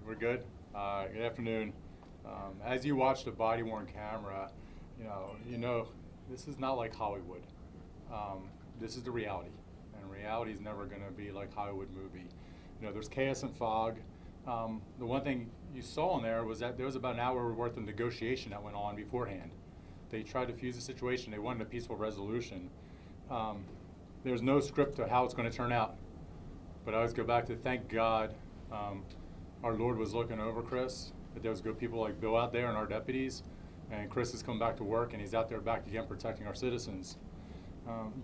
We're good. Good afternoon. As you watch the body-worn camera, you know this is not like Hollywood. This is the reality, and reality is never going to be like Hollywood movie. There's chaos and fog. The one thing you saw in there was that there was about an hour worth of negotiation that went on beforehand. They tried to fuse the situation. They wanted a peaceful resolution. There's no script to how it's going to turn out. But I always go back to thank God our Lord was looking over Chris, that there was good people like Bill out there and our deputies, and Chris has come back to work and he's out there back again protecting our citizens.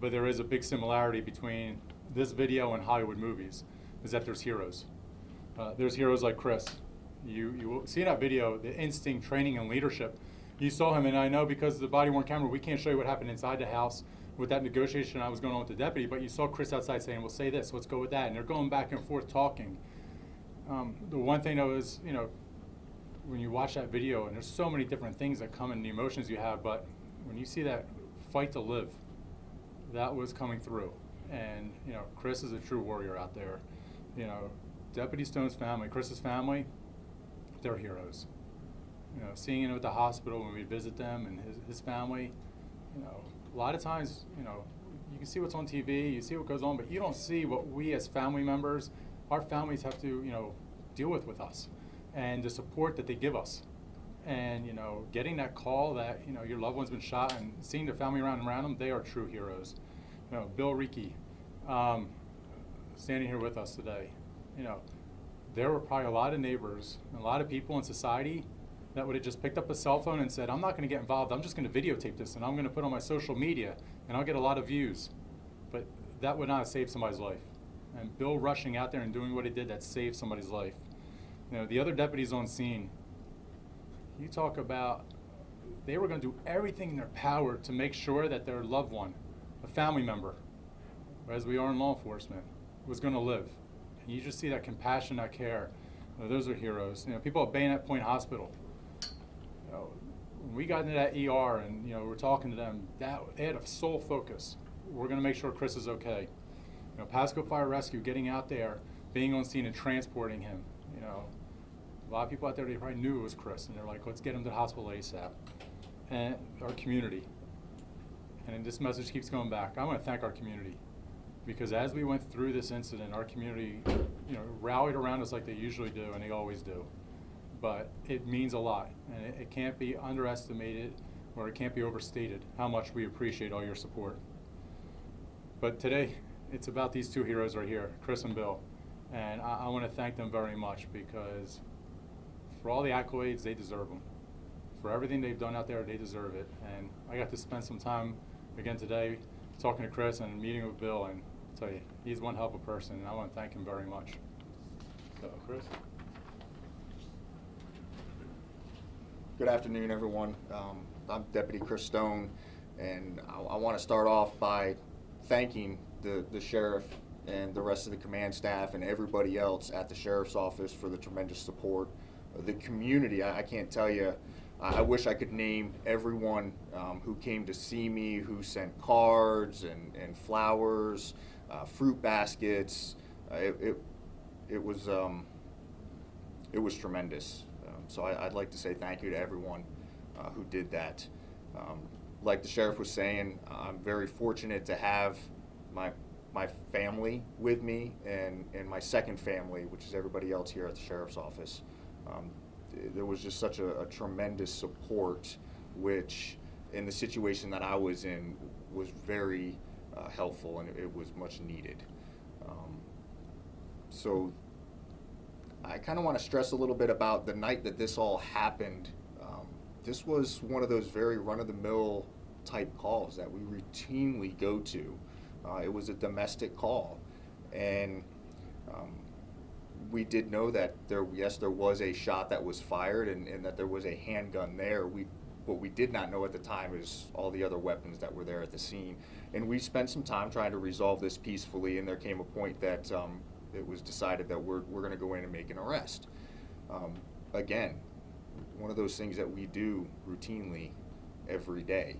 But there is a big similarity between this video and Hollywood movies, is that there's heroes. There's heroes like Chris. You will see in that video the instinct, training, and leadership. You saw him, and I know because of the body-worn camera, we can't show you what happened inside the house with that negotiation I was going on with the deputy, but you saw Chris outside saying, well, say this, let's go with that, and they're going back and forth talking. The one thing though is, when you watch that video, and there's so many different things that come in the emotions you have, but when you see that fight to live, that was coming through. And, Chris is a true warrior out there. Deputy Stone's family, Chris's family, they're heroes. Seeing him at the hospital when we visit them and his family, a lot of times, you can see what's on TV, you see what goes on, but you don't see what we as family members, our families have to, deal with us, and the support that they give us. And, getting that call that, your loved one's been shot and seeing the family around them, they are true heroes. Bill Reiki, standing here with us today, there were probably a lot of neighbors, a lot of people in society that would have just picked up a cell phone and said, I'm not going to get involved, I'm just going to videotape this and I'm going to put it on my social media and I'll get a lot of views. But that would not have saved somebody's life. And Bill rushing out there and doing what he did, that saved somebody's life. The other deputies on scene, you talk about, they were going to do everything in their power to make sure that their loved one, a family member, as we are in law enforcement, was going to live. And you just see that compassion, that care. Those are heroes. People at Bayonet Point Hospital, when we got into that ER and we're talking to them, they had a sole focus. We're going to make sure Chris is okay. Pasco Fire Rescue, getting out there, being on scene and transporting him. A lot of people out there, they probably knew it was Chris, and they're like, let's get him to the hospital ASAP. And our community, and this message keeps going back. I want to thank our community, because as we went through this incident, our community, rallied around us like they usually do, and they always do. But it means a lot, and it can't be underestimated, or it can't be overstated how much we appreciate all your support. But today, it's about these two heroes right here, Chris and Bill. And I want to thank them very much, because for all the accolades, they deserve them. For everything they've done out there, they deserve it. And I got to spend some time again today talking to Chris and meeting with Bill, and I'll tell you, he's one hell of a person, and I want to thank him very much. So, Chris? Good afternoon, everyone. I'm Deputy Chris Stone, and I want to start off by thanking the sheriff and the rest of the command staff and everybody else at the sheriff's office for the tremendous support. The community, I can't tell you, I wish I could name everyone who came to see me, who sent cards and flowers, fruit baskets. It was tremendous. So I'd like to say thank you to everyone who did that. Like the sheriff was saying, I'm very fortunate to have my family with me and my second family, which is everybody else here at the sheriff's office. There was just such a tremendous support, which in the situation that I was in was very helpful, and it was much needed. So I kind of want to stress a little bit about the night that this all happened. This was one of those very run-of-the-mill type calls that we routinely go to. It was a domestic call, and we did know that there was a shot that was fired, and that there was a handgun there. What we did not know at the time is all the other weapons that were there at the scene. And we spent some time trying to resolve this peacefully, and there came a point that it was decided that we're going to go in and make an arrest. Again, one of those things that we do routinely every day.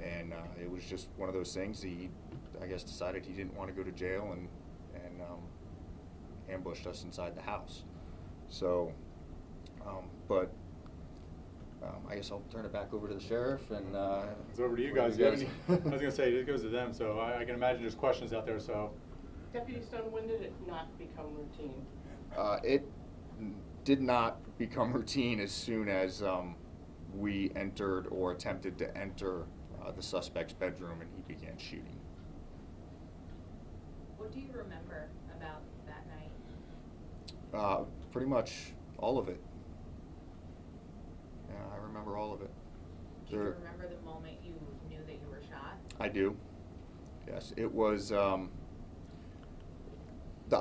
And it was just one of those things. He, I guess, decided he didn't want to go to jail and ambushed us inside the house. So, but I guess I'll turn it back over to the sheriff and. It's over to you guys. Do you have any, I was going to say, it goes to them, so I can imagine there's questions out there, so. Deputy Stone, when did it not become routine? It did not become routine as soon as we entered or attempted to enter the suspect's bedroom and he began shooting. What do you remember about that night? Pretty much all of it. Yeah, I remember all of it. Do you remember the moment you knew that you were shot? I do. Yes, it was the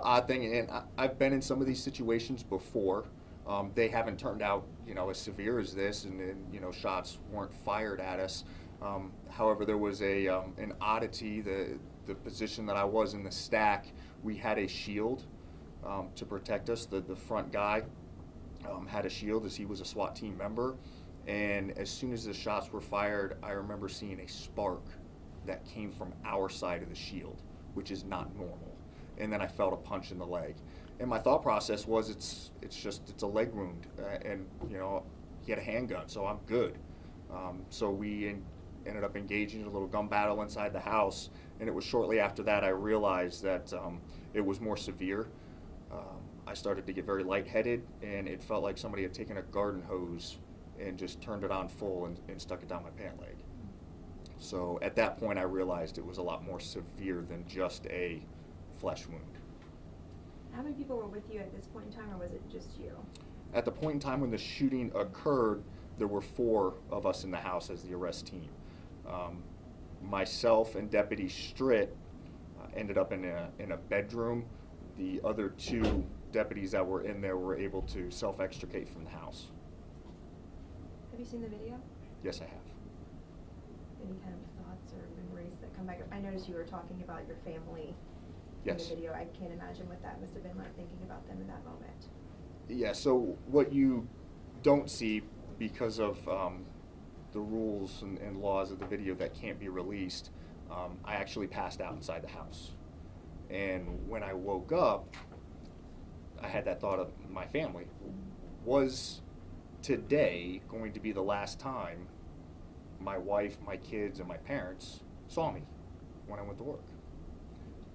odd thing, and I've been in some of these situations before. They haven't turned out, as severe as this, and shots weren't fired at us. However, there was an oddity. The position that I was in the stack, we had a shield to protect us. The front guy had a shield as he was a SWAT team member. And as soon as the shots were fired, I remember seeing a spark that came from our side of the shield, which is not normal. And then I felt a punch in the leg. And my thought process was it's a leg wound. And, he had a handgun, so I'm good. So we ended up engaging in a little gun battle inside the house. And it was shortly after that I realized that it was more severe. I started to get very lightheaded, and it felt like somebody had taken a garden hose and just turned it on full and stuck it down my pant leg. So at that point I realized it was a lot more severe than just a flesh wound. How many people were with you at this point in time, or was it just you? At the point in time when the shooting occurred, there were 4 of us in the house as the arrest team. Myself and Deputy Stritt ended up in a bedroom. The other 2 deputies that were in there were able to self-extricate from the house. Have you seen the video? Yes, I have. Any kind of thoughts or memories that come back? I noticed you were talking about your family Yes. in the video. I can't imagine what that must have been like, thinking about them in that moment. Yeah, so what you don't see because of the rules and laws of the video that can't be released, I actually passed out inside the house. And when I woke up, I had that thought of my family. Was today going to be the last time my wife, my kids, and my parents saw me when I went to work?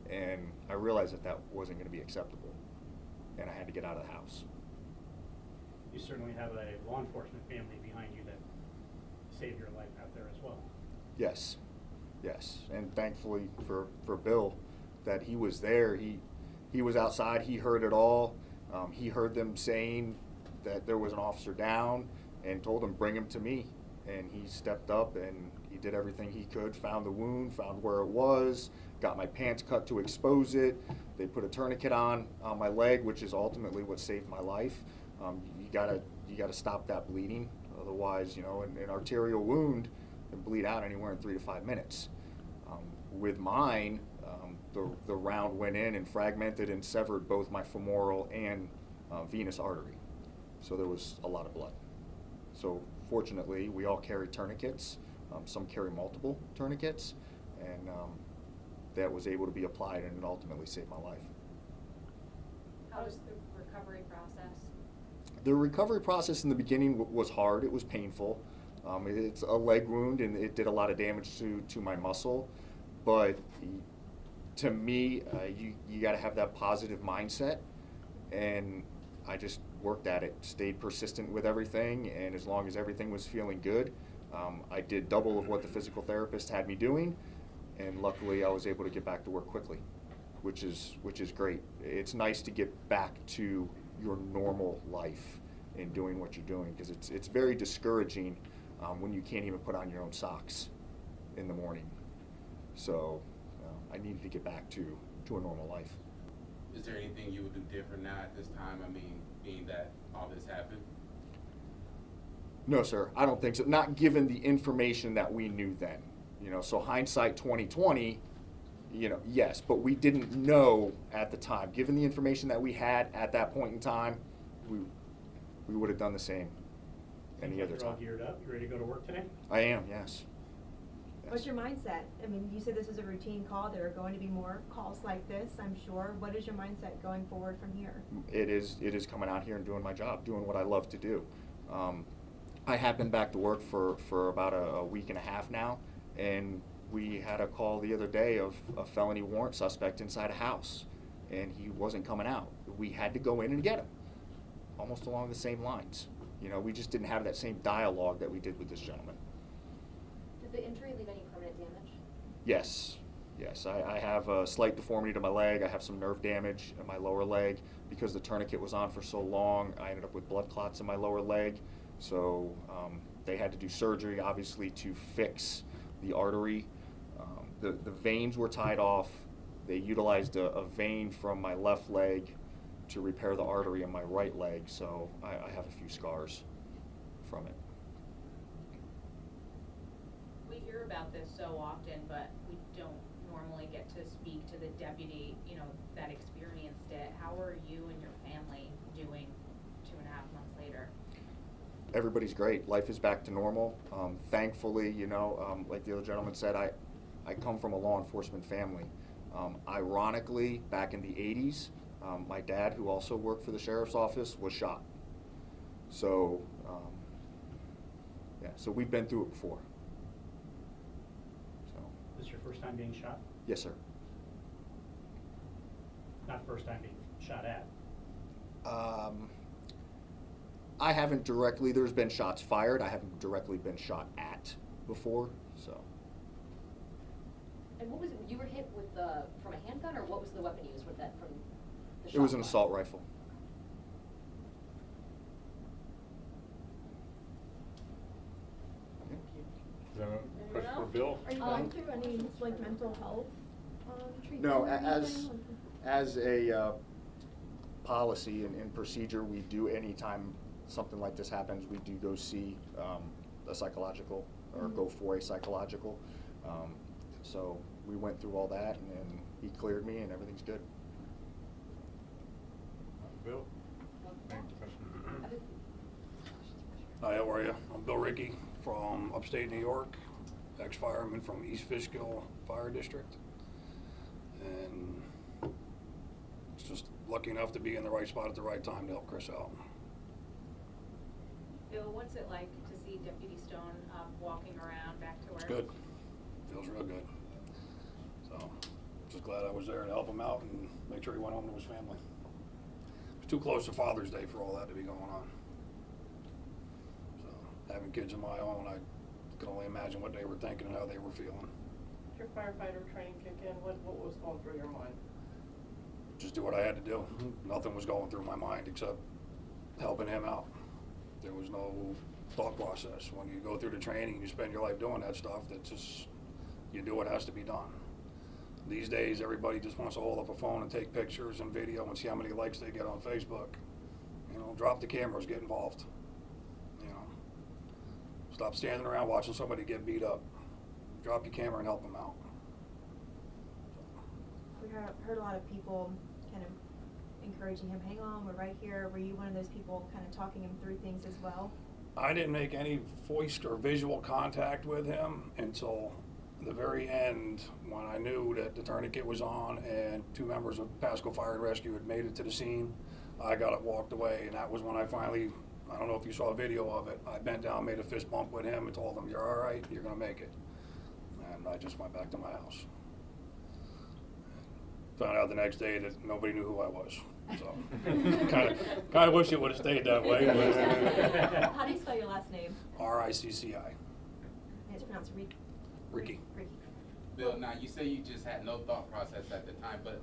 And I realized that wasn't going to be acceptable, and I had to get out of the house. You certainly have a law enforcement family behind you that saved your life out there as well. Yes, yes, and thankfully for Bill, that he was there. He was outside. He heard it all. He heard them saying that there was an officer down, and told him, bring him to me. And he stepped up and he did everything he could, found the wound, found where it was, got my pants cut to expose it. They put a tourniquet on my leg, which is ultimately what saved my life. You gotta stop that bleeding. Otherwise, an arterial wound can bleed out anywhere in 3 to 5 minutes. With mine, the round went in and fragmented and severed both my femoral and venous artery. So there was a lot of blood. So fortunately, we all carry tourniquets. Some carry multiple tourniquets, and that was able to be applied, and it ultimately saved my life. How was the recovery process? The recovery process in the beginning was hard. It was painful. It's a leg wound, and it did a lot of damage to my muscle. But to me, you got to have that positive mindset, and I just worked at it, stayed persistent with everything, and as long as everything was feeling good, I did double of what the physical therapist had me doing, and luckily I was able to get back to work quickly, which is great. It's nice to get back to your normal life and doing what you're doing, because it's very discouraging when you can't even put on your own socks in the morning. So I needed to get back to a normal life. Is there anything you would do different now at this time? I mean, being that all this happened? No, sir, I don't think so. Not given the information that we knew then. So hindsight 2020, yes, but we didn't know at the time. Given the information that we had at that point in time, we would have done the same any other You're all time. geared up. You ready to go to work today? I am, yes. What's your mindset? I mean, you said this is a routine call. There are going to be more calls like this, I'm sure. What is your mindset going forward from here? It is coming out here and doing my job, doing what I love to do. I have been back to work for about a week and a half now, and we had a call the other day of a felony warrant suspect inside a house, and he wasn't coming out. We had to go in and get him, almost along the same lines. You know, we just didn't have that same dialogue that we did with this gentleman. Did the injury leave any permanent damage? Yes, yes. I have a slight deformity to my leg. I have some nerve damage in my lower leg. Because the tourniquet was on for so long, I ended up with blood clots in my lower leg. So they had to do surgery, obviously, to fix the artery. The veins were tied off. They utilized a vein from my left leg to repair the artery in my right leg. So I have a few scars from it. We hear about this so often, but we don't normally get to speak to the deputy, that experienced it. How are you and your family doing 2.5 months later? Everybody's great. Life is back to normal. Thankfully, like the other gentleman said, I come from a law enforcement family. Ironically, back in the 80s, my dad, who also worked for the sheriff's office, was shot. So, so we've been through it before. So. This is your first time being shot? Yes, sir. Not first time being shot at? I haven't directly, there's been shots fired. I haven't directly been shot at before, so. And what was it, you were hit with from a handgun, or what was the weapon used with that from the shot? It was an assault rifle. Is that a question for Bill? Are you going through any like mental health treatment? No, or anything? as a policy and procedure, we do anytime something like this happens, we do go see a psychological or go for a psychological. So we went through all that, and then he cleared me, and everything's good. Bill? Hi, how are you? I'm Bill Rickey from upstate New York, ex-fireman from East Fishkill Fire District. And it's just lucky enough to be in the right spot at the right time to help Chris out. Bill, what's it like to see Deputy Stone walking around back to work? It's good. Feels real good. So, just glad I was there to help him out and make sure he went home to his family. It was too close to Father's Day for all that to be going on. So, having kids of my own, I can only imagine what they were thinking and how they were feeling. Did your firefighter training kick in? What was going through your mind? Just do what I had to do. Nothing was going through my mind except helping him out. There was no thought process. When you go through the training, you spend your life doing that stuff, that's just, you do what has to be done. These days, everybody just wants to hold up a phone and take pictures and video and see how many likes they get on Facebook. Drop the cameras, get involved. Stop standing around watching somebody get beat up. Drop your camera and help them out. We heard a lot of people kind of encouraging him, hang on, we're right here. Were you one of those people kind of talking him through things as well? I didn't make any voiced or visual contact with him until the very end, when I knew that the tourniquet was on and 2 members of Pasco Fire and Rescue had made it to the scene. I got up, walked away, and that was when I finally, I don't know if you saw a video of it, I bent down, made a fist bump with him and told him, you're all right, you're gonna make it. And I just went back to my house. Found out the next day that nobody knew who I was. So, kind of wish it would have stayed that way. How do you spell your last name? R-I-C-C-I. It's pronounced Ricky. Ricky. Bill, now you say you just had no thought process at the time, but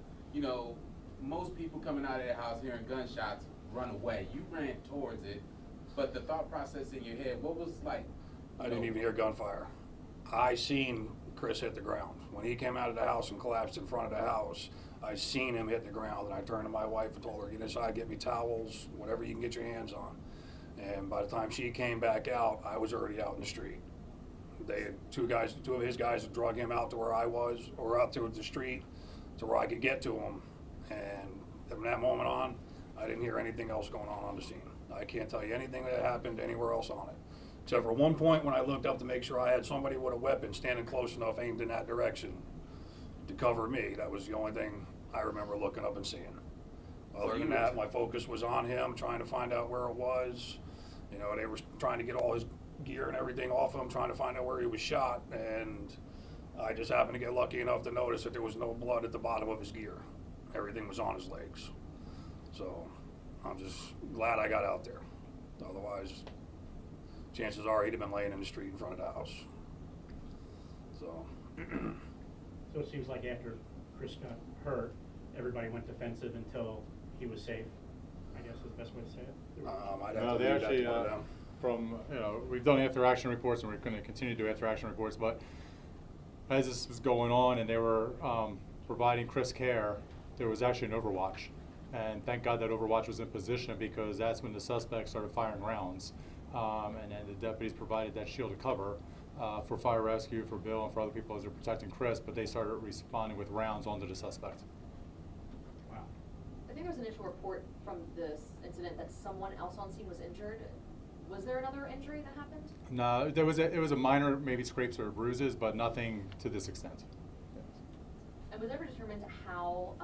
most people coming out of their house hearing gunshots run away. You ran towards it, but the thought process in your head, what was like? I didn't even hear gunfire. I seen Chris hit the ground. When he came out of the house and collapsed in front of the house, I seen him hit the ground, and I turned to my wife and told her, get inside, get me towels, whatever you can get your hands on. And by the time she came back out, I was already out in the street. They had 2 of his guys had drug him out to where I was, or out to the street to where I could get to him. And from that moment on, I didn't hear anything else going on the scene. I can't tell you anything that happened anywhere else on it. Except for one point when I looked up to make sure I had somebody with a weapon standing close enough aimed in that direction to cover me. That was the only thing I remember looking up and seeing. Other than that, my focus was on him, trying to find out where it was. You know, they were trying to get all his gear and everything off him, trying to find out where he was shot, and I just happened to get lucky enough to notice that there was no blood at the bottom of his gear. Everything was on his legs. So I'm just glad I got out there. Otherwise, chances are he'd have been laying in the street in front of the house. So. So it seems like after Chris got hurt, everybody went defensive until he was safe, I guess is the best way to say it. I'd No, have to they leave that actually, to one of them. from, you know, we've done after action reports and we're going to continue to do after action reports, but as this was going on and they were providing Chris care, there was actually an overwatch. And thank God that overwatch was in position, because that's when the suspects started firing rounds. And then the deputies provided that shield of cover for fire rescue, for Bill, and for other people as they're protecting Chris, but they started responding with rounds onto the suspect. Wow. I think there was an initial report from this incident that someone else on scene was injured. Was there another injury that happened? No, it was a minor, maybe scrapes or bruises, but nothing to this extent. And was it ever determined how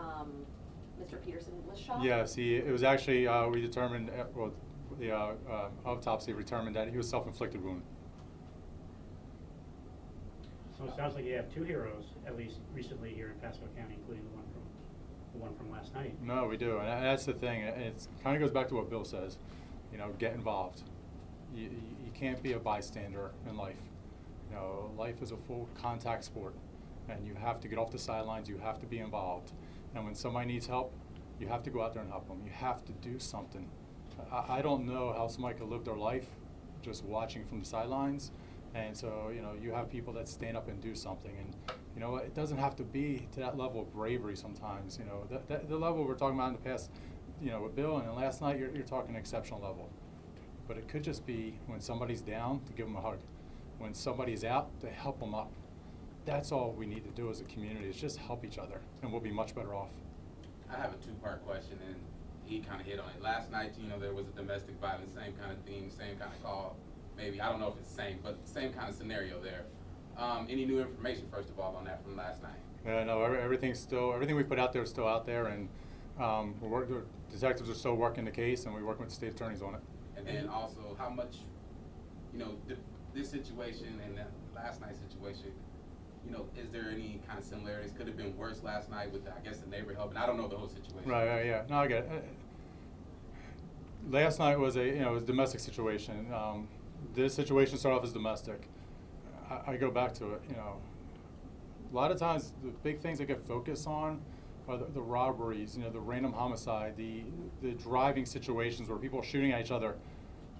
Mr. Peterson was shot? Yes, it was actually, we determined, well, the autopsy determined that he was self-inflicted wound. So it sounds like you have two heroes, at least recently here in Pasco County, including the one from last night. No, we do, and that's the thing. It kind of goes back to what Bill says. You know, get involved. You can't be a bystander in life. You know, life is a full contact sport, and you have to get off the sidelines. You have to be involved. And when somebody needs help, you have to go out there and help them. You have to do something. I don't know how somebody could live their life just watching from the sidelines. And so, you know, you have people that stand up and do something. And, you know, it doesn't have to be to that level of bravery sometimes. You know, the level we're talking about in the past, you know, with Bill, and then last night, you're talking exceptional level. But it could just be when somebody's down, to give them a hug. When somebody's out, to help them up. That's all we need to do as a community, is just help each other, and we'll be much better off. I have a two-part question, and he kind of hit on it. Last night, you know, there was a domestic violence, same kind of theme, same kind of call. Maybe, I don't know if it's the same, but same kind of scenario there. Any new information, first of all, on that from last night? No, everything we put out there is still out there, and the detectives are still working the case, and we're working with the state attorneys on it. And then also, how much, you know, this situation and the last night's situation, you know, is there any kind of similarities? Could have been worse last night with, I guess, the neighbor helping. I don't know the whole situation. Right, yeah. No, I get it. Last night was it was a domestic situation. This situation started off as domestic. I go back to it, you know. A lot of times, the big things that get focused on are the robberies, you know, the random homicide, the driving situations where people are shooting at each other.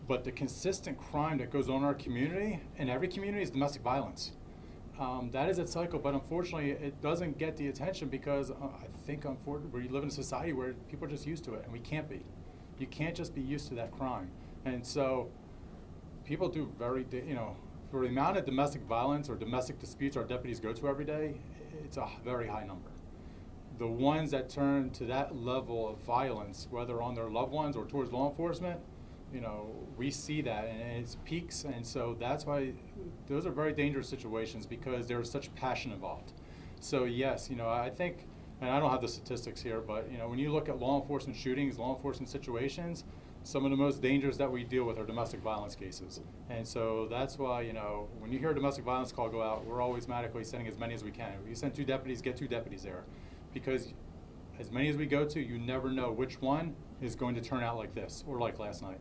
But the consistent crime that goes on in our community, and every community, is domestic violence. That is its cycle, but unfortunately, it doesn't get the attention because I think, unfortunately, we live in a society where people are just used to it, and we can't be. You can't just be used to that crime. And so people do you know, for the amount of domestic violence or domestic disputes our deputies go to every day, it's a very high number. The ones that turn to that level of violence, whether on their loved ones or towards law enforcement, you know, we see that, and it's peaks, and so that's why those are very dangerous situations, because there's such passion involved. So yes, you know, I think, and I don't have the statistics here, but you know, when you look at law enforcement shootings, law enforcement situations, some of the most dangerous that we deal with are domestic violence cases. And so that's why, you know, when you hear a domestic violence call go out, we're always automatically sending as many as we can. If you send 2 deputies, get 2 deputies there. Because as many as we go to, you never know which one is going to turn out like this, or like last night.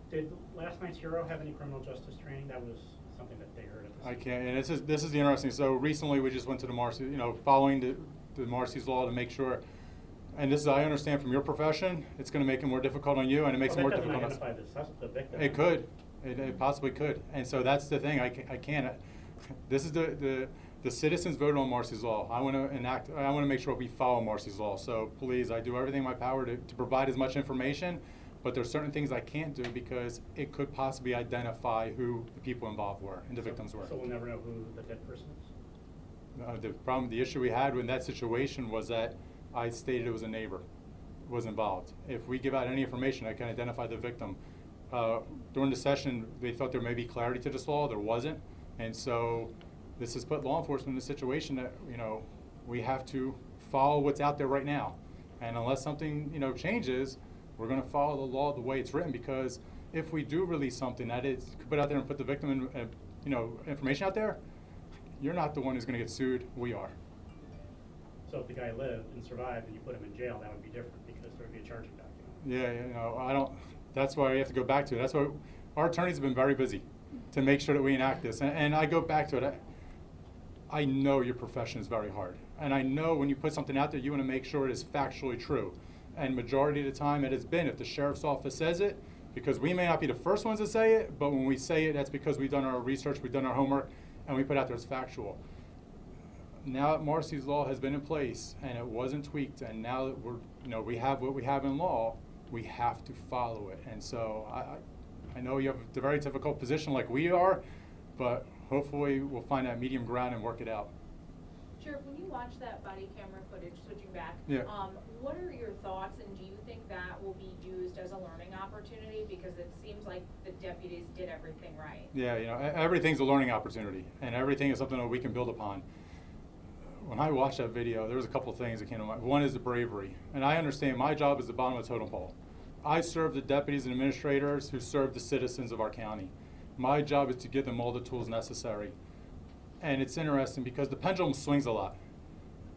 Did last night's hero have any criminal justice training? That was something that they heard at the I scene. can't, and this is the interesting. So recently we just went to the Marcy, you know, following the Marcy's law to make sure, and this is, I understand from your profession, it's going to make it more difficult on you, and it makes it more difficult on us. That doesn't identify the victim. It could, it possibly could, and so that's the thing. I can't. This is the citizens voted on Marcy's law. I want to make sure we follow Marcy's law. So please, I do everything in my power to provide as much information. But there's certain things I can't do because it could possibly identify who the people involved were and the victims were. So we'll never know who the dead person is? The issue we had with that situation was that I stated it was a neighbor was involved. If we give out any information, I can identify the victim. during the session, they thought there may be clarity to this law. There wasn't. And so this has put law enforcement in a situation that, you know, we have to follow what's out there right now. And unless something, you know, changes, we're going to follow the law the way it's written, because if we do release something that is put out there and put the victim in, you know, information out there, you're not the one who's going to get sued. We are. So if the guy lived and survived and you put him in jail, that would be different because there would be a charging document. Yeah, you know, I don't, that's why we have to go back to it. That's why our attorneys have been very busy to make sure that we enact this. And I go back to it. I know your profession is very hard. And I know when you put something out there, you want to make sure it is factually true. And majority of the time it has been, if the sheriff's office says it, because we may not be the first ones to say it, but when we say it, that's because we've done our research, we've done our homework, and we put out there it's factual. Now that Marcy's law has been in place and it wasn't tweaked, and now that we're, you know, we have what we have in law, we have to follow it. And so I know you have a very difficult position like we are, but hopefully we'll find that medium ground and work it out. Sheriff, when you watch that body camera footage, switching back, Yeah. what are your thoughts, and do you think that will be used as a learning opportunity? Because it seems like the deputies did everything right. Yeah, you know, everything's a learning opportunity, and everything is something that we can build upon. When I watched that video, there was a couple of things that came to mind. One is the bravery, and I understand my job is the bottom of the totem pole. I serve the deputies and administrators who serve the citizens of our county. My job is to give them all the tools necessary. And it's interesting because the pendulum swings a lot.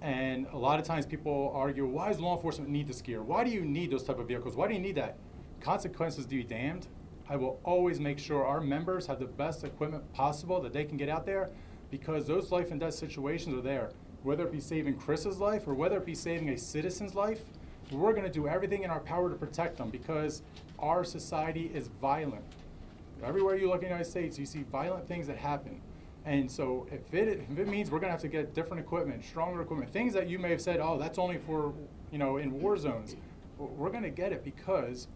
And a lot of times people argue, why does law enforcement need this gear? Why do you need those type of vehicles? Why do you need that? Consequences do you damned. I will always make sure our members have the best equipment possible that they can get out there, because those life and death situations are there. Whether it be saving Chris's life or whether it be saving a citizen's life, we're going to do everything in our power to protect them, because our society is violent. Everywhere you look in the United States, you see violent things that happen. And so if it means we're going to have to get different equipment, stronger equipment, things that you may have said, oh, that's only for, you know, in war zones, we're going to get it, because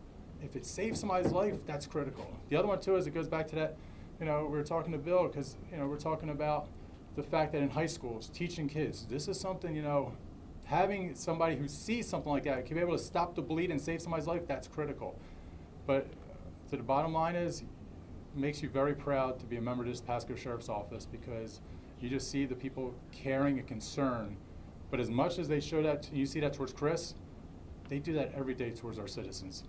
if it saves somebody's life, that's critical. The other one, too, is it goes back to that, you know, we were talking to Bill, because, you know, we're talking about the fact that in high schools, teaching kids, this is something, you know, having somebody who sees something like that, can be able to stop the bleed and save somebody's life, that's critical. But so the bottom line is, it makes you very proud to be a member of this Pasco Sheriff's Office, because you just see the people caring and concern. But as much as they show that, you see that towards Chris, they do that every day towards our citizens.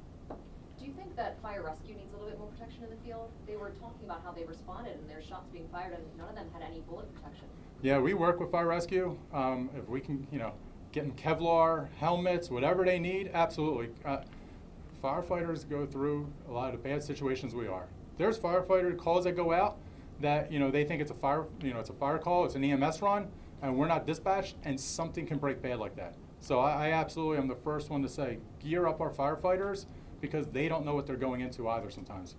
Do you think that fire rescue needs a little bit more protection in the field? They were talking about how they responded and there's shots being fired and none of them had any bullet protection. Yeah, we work with fire rescue. If we can, you know, get them Kevlar, helmets, whatever they need, absolutely. Firefighters go through a lot of bad situations we are. There's firefighter calls that go out that, you know, they think it's a fire, you know, it's a fire call, it's an EMS run, and we're not dispatched, and something can break bad like that. So I absolutely am the first one to say, gear up our firefighters, because they don't know what they're going into either sometimes.